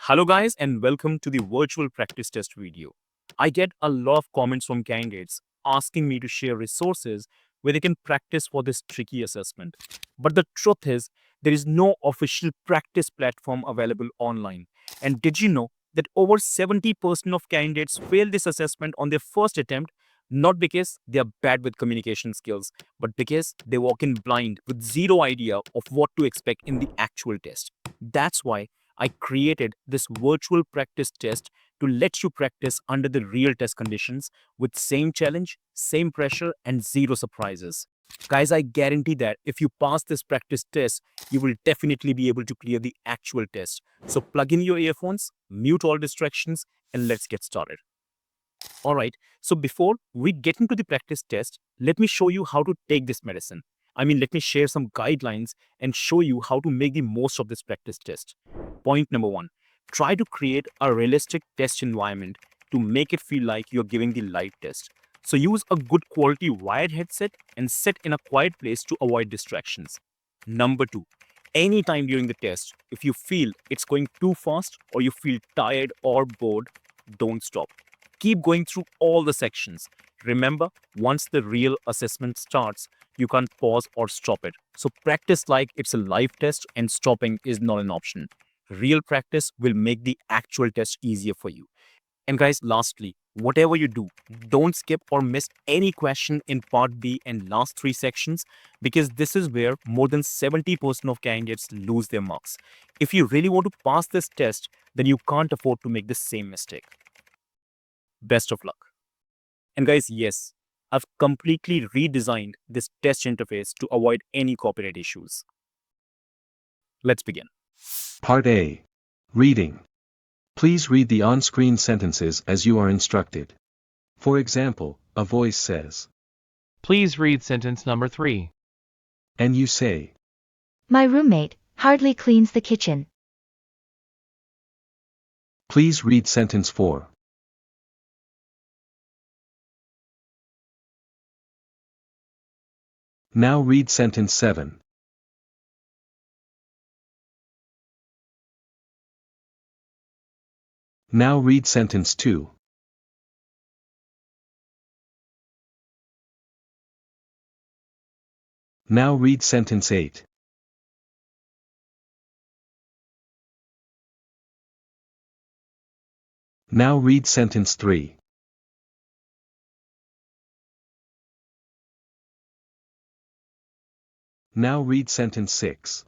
Hello guys and welcome to the virtual practice test video. I get a lot of comments from candidates asking me to share resources where they can practice for this tricky assessment. But the truth is, there is no official practice platform available online. And did you know that over 70% of candidates fail this assessment on their first attempt, not because they are bad with communication skills, but because they walk in blind with zero idea of what to expect in the actual test. That's why I created this virtual practice test to let you practice under the real test conditions with same challenge, same pressure, and zero surprises. Guys, I guarantee that if you pass this practice test, you will definitely be able to clear the actual test. So plug in your earphones, mute all distractions, and let's get started. Alright, so before we get into the practice test, let me show you how to take this medicine. Let me share some guidelines and show you how to make the most of this practice test. Point number one, try to create a realistic test environment to make it feel like you're giving the live test. So use a good quality wired headset and sit in a quiet place to avoid distractions. Number two, anytime during the test, if you feel it's going too fast or you feel tired or bored, don't stop. Keep going through all the sections. Remember, once the real assessment starts, you can't pause or stop it. So practice like it's a live test and stopping is not an option. Real practice will make the actual test easier for you. And guys, lastly, whatever you do, don't skip or miss any question in part B and last three sections because this is where more than 70% of candidates lose their marks. If you really want to pass this test, then you can't afford to make the same mistake. Best of luck. And guys, yes, I've completely redesigned this test interface to avoid any copyright issues. Let's begin. Part A. Reading. Please read the on-screen sentences as you are instructed. For example, a voice says, Please read sentence number 3. and you say, My roommate hardly cleans the kitchen. please read sentence 4. Now read sentence 7. Now read sentence 2. Now read sentence 8. Now read sentence 3. Now read sentence 6.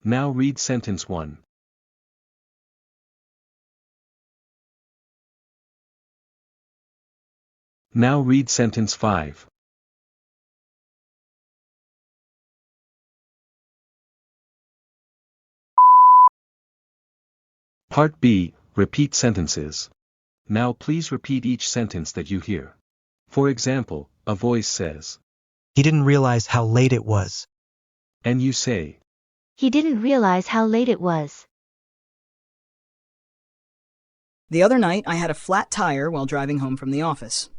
Now read sentence 1. Now read sentence 5. Part B. Repeat sentences. Now please repeat each sentence that you hear. For example, a voice says, He didn't realize how late it was. and you say, He didn't realize how late it was. The other night, I had a flat tire while driving home from the office.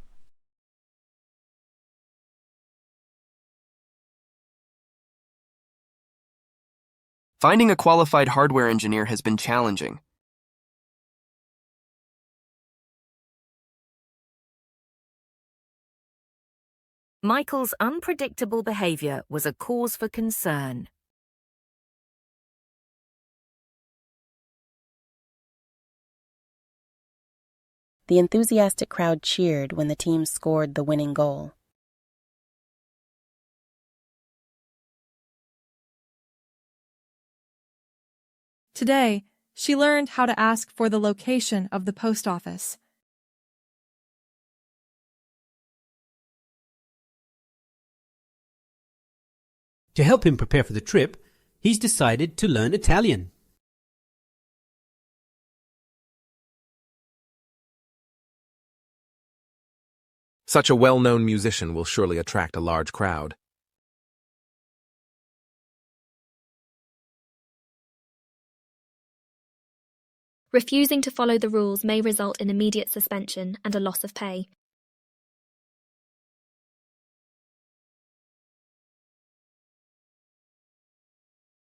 Finding a qualified hardware engineer has been challenging. Michael's unpredictable behavior was a cause for concern. The enthusiastic crowd cheered when the team scored the winning goal. Today, she learned how to ask for the location of the post office. To help him prepare for the trip, he's decided to learn Italian. Such a well-known musician will surely attract a large crowd. Refusing to follow the rules may result in immediate suspension and a loss of pay.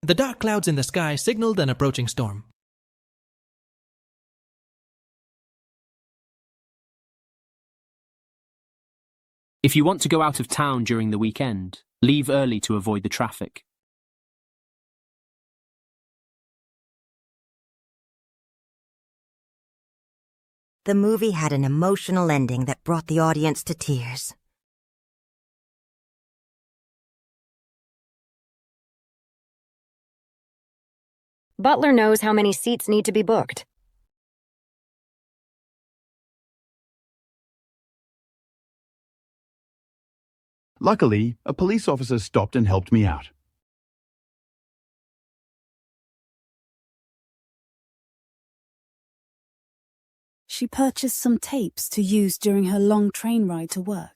The dark clouds in the sky signaled an approaching storm. If you want to go out of town during the weekend, leave early to avoid the traffic. The movie had an emotional ending that brought the audience to tears. Butler knows how many seats need to be booked. Luckily, a police officer stopped and helped me out. She purchased some tapes to use during her long train ride to work.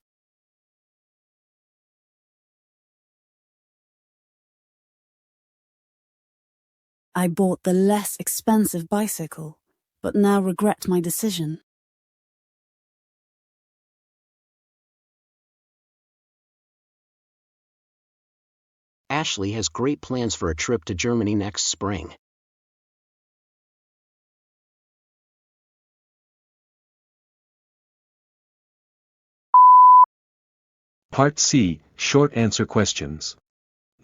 I bought the less expensive bicycle, but now regret my decision. Ashley has great plans for a trip to Germany next spring. Part C, Short Answer Questions.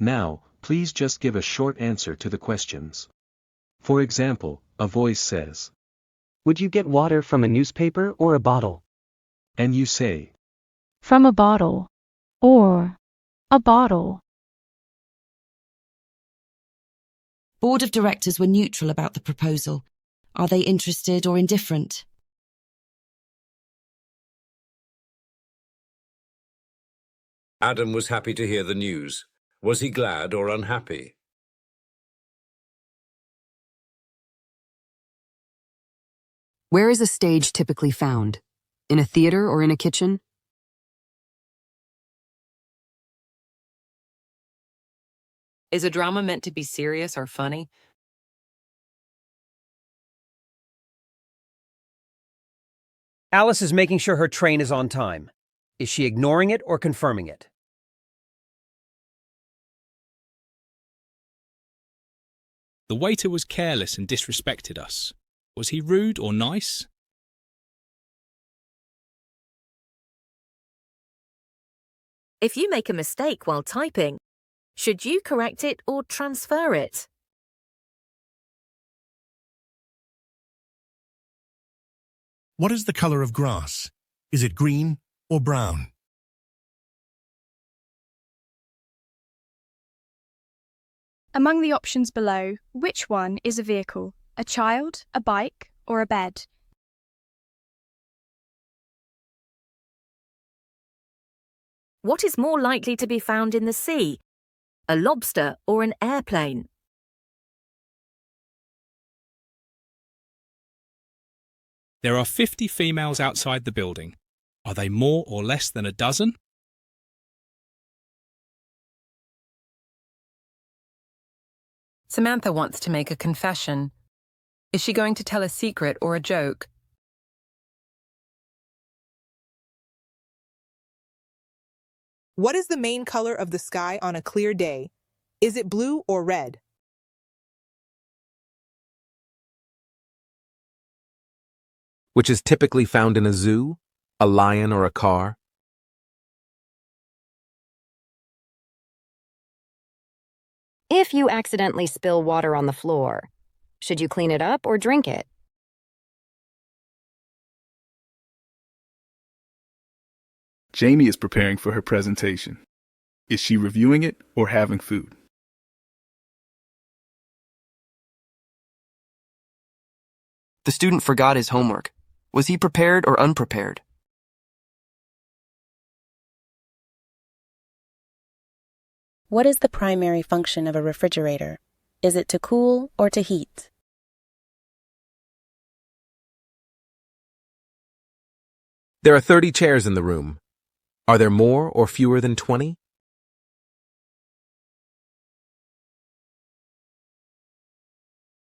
Now, please just give a short answer to the questions. For example, a voice says, "Would you get water from a newspaper or a bottle?" And you say, "From a bottle." Or, "A bottle." Board of directors were neutral about the proposal. Are they interested or indifferent? Adam was happy to hear the news. Was he glad or unhappy? Where is a stage typically found? In a theater or in a kitchen? Is a drama meant to be serious or funny? Alice is making sure her train is on time. Is she ignoring it or confirming it? The waiter was careless and disrespected us. Was he rude or nice? If you make a mistake while typing, should you correct it or transfer it? What is the color of grass? Is it green or brown? Among the options below, which one is a vehicle? A child, a bike, or a bed? What is more likely to be found in the sea? A lobster or an airplane? There are 50 females outside the building. Are they more or less than a dozen? Samantha wants to make a confession. Is she going to tell a secret or a joke? What is the main color of the sky on a clear day? Is it blue or red? Which is typically found in a zoo, a lion or a car? If you accidentally spill water on the floor, should you clean it up or drink it? Jamie is preparing for her presentation. Is she reviewing it or having food? The student forgot his homework. Was he prepared or unprepared? What is the primary function of a refrigerator? Is it to cool or to heat? There are 30 chairs in the room. Are there more or fewer than 20?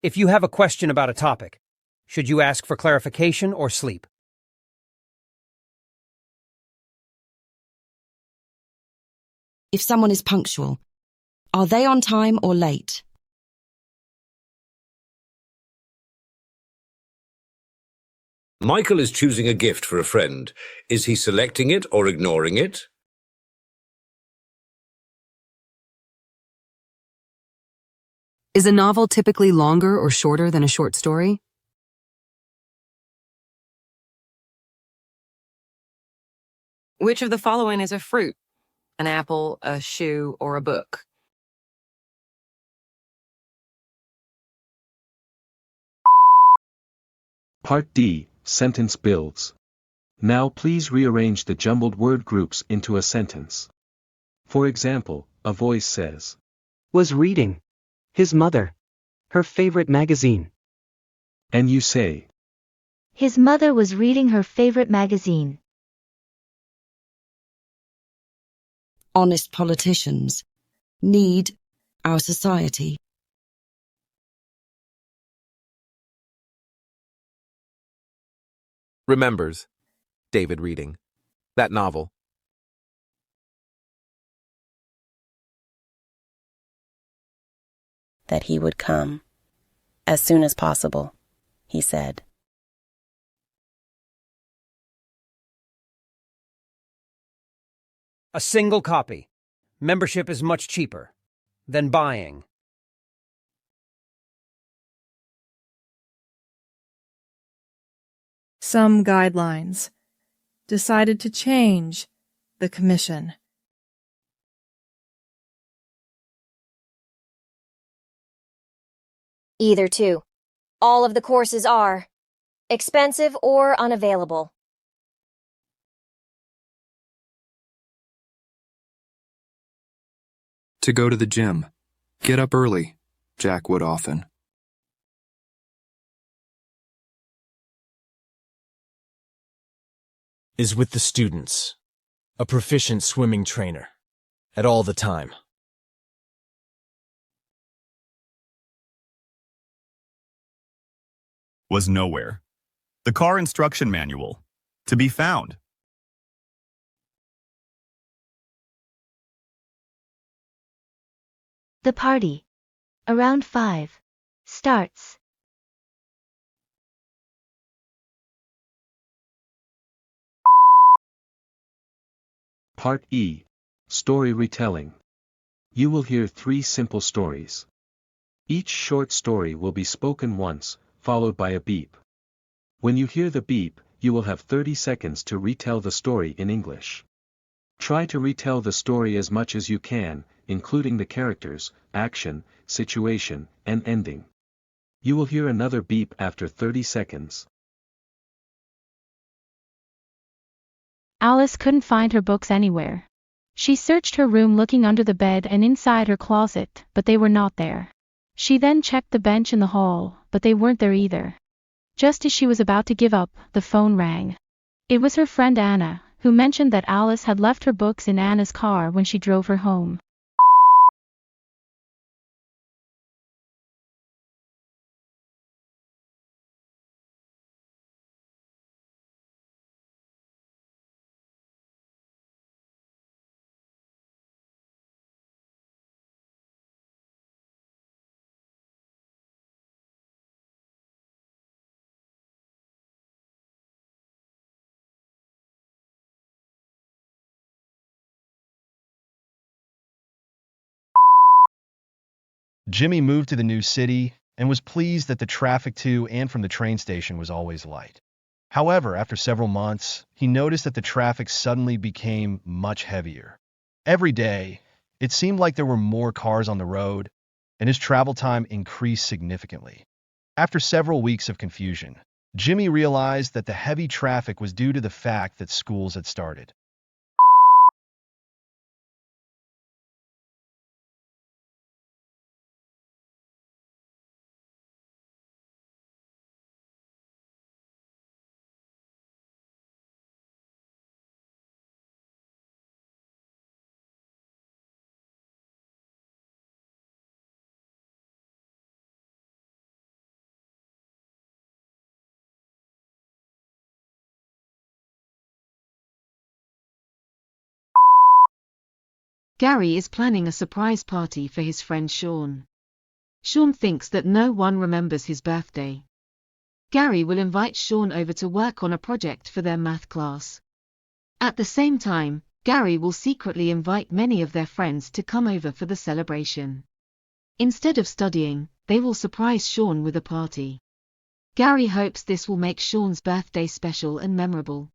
If you have a question about a topic, should you ask for clarification or sleep? If someone is punctual, are they on time or late? Michael is choosing a gift for a friend. Is he selecting it or ignoring it? Is a novel typically longer or shorter than a short story? Which of the following is a fruit? An apple, a shoe, or a book? Part D, Sentence Builds. Now please rearrange the jumbled word groups into a sentence. For example, a voice says, Was reading. His mother. Her favorite magazine. And you say, His mother was reading her favorite magazine. Honest politicians need our society. Remembers. David reading. That novel. That he would come. As soon as possible, he said. A single copy. Membership is much cheaper than buying. Some guidelines. Decided to change the commission. Either two. All of the courses are expensive or unavailable. To go to the gym. Get up early. Jack would often. Is with the students. A proficient swimming trainer. At all the time. Was nowhere. The car instruction manual. To be found. The party. Around 5. Starts. Part E, Story Retelling. You will hear 3 simple stories. Each short story will be spoken once, followed by a beep. When you hear the beep, you will have 30 seconds to retell the story in English. Try to retell the story as much as you can, including the characters, action, situation, and ending. You will hear another beep after 30 seconds. Alice couldn't find her books anywhere. She searched her room looking under the bed and inside her closet, but they were not there. She then checked the bench in the hall, but they weren't there either. Just as she was about to give up, the phone rang. It was her friend Anna, who mentioned that Alice had left her books in Anna's car when she drove her home. Jimmy moved to the new city and was pleased that the traffic to and from the train station was always light. However, after several months, he noticed that the traffic suddenly became much heavier. Every day, it seemed like there were more cars on the road, and his travel time increased significantly. After several weeks of confusion, Jimmy realized that the heavy traffic was due to the fact that schools had started. Gary is planning a surprise party for his friend Sean. Sean thinks that no one remembers his birthday. Gary will invite Sean over to work on a project for their math class. At the same time, Gary will secretly invite many of their friends to come over for the celebration. Instead of studying, they will surprise Sean with a party. Gary hopes this will make Sean's birthday special and memorable.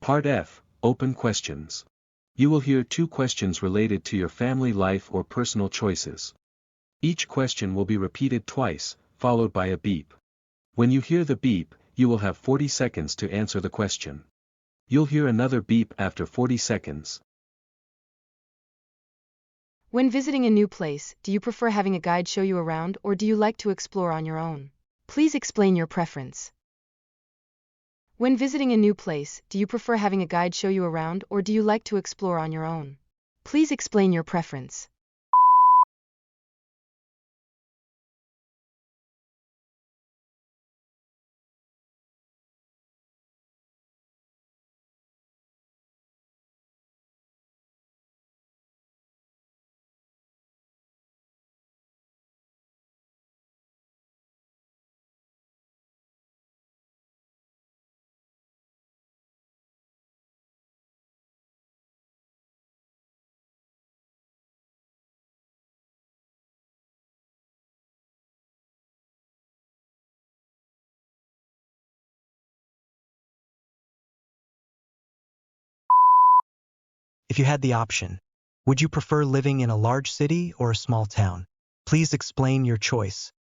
Part F, Open Questions. You will hear 2 questions related to your family life or personal choices. Each question will be repeated twice, followed by a beep. When you hear the beep, you will have 40 seconds to answer the question. You'll hear another beep after 40 seconds. When visiting a new place, do you prefer having a guide show you around or do you like to explore on your own? Please explain your preference. When visiting a new place, do you prefer having a guide show you around or do you like to explore on your own? Please explain your preference. If you had the option, would you prefer living in a large city or a small town? Please explain your choice.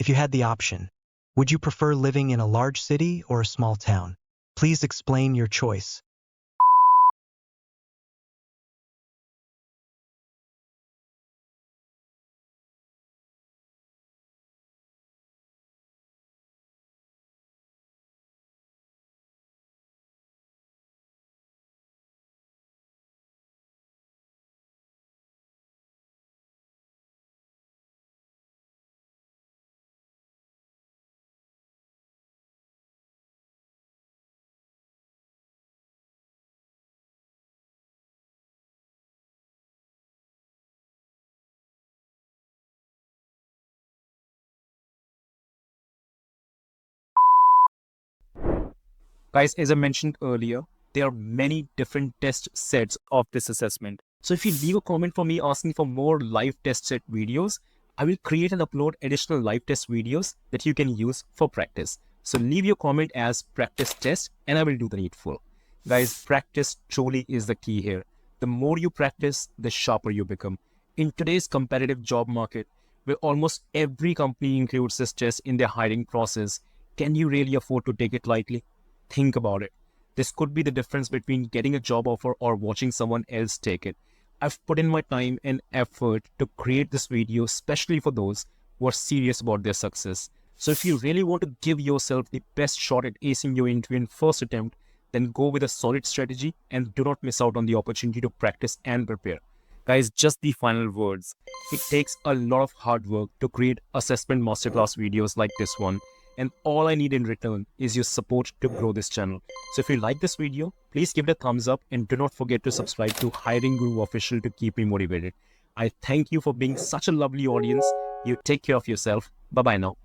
If you had the option, would you prefer living in a large city or a small town? Please explain your choice. Guys, as I mentioned earlier, there are many different test sets of this assessment. So if you leave a comment for me asking for more live test set videos, I will create and upload additional live test videos that you can use for practice. So leave your comment as practice test and I will do the needful. Guys, practice truly is the key here. The more you practice, the sharper you become. In today's competitive job market, where almost every company includes this test in their hiring process, can you really afford to take it lightly? Think about it. This could be the difference between getting a job offer or watching someone else take it. I've put in my time and effort to create this video, especially for those who are serious about their success. So if you really want to give yourself the best shot at acing your interview in first attempt, then go with a solid strategy and do not miss out on the opportunity to practice and prepare. Guys, just the final words. It takes a lot of hard work to create assessment masterclass videos like this one. And all I need in return is your support to grow this channel. So if you like this video, please give it a thumbs up and do not forget to subscribe to Hiring Guru Official to keep me motivated. I thank you for being such a lovely audience. You take care of yourself. Bye-bye now.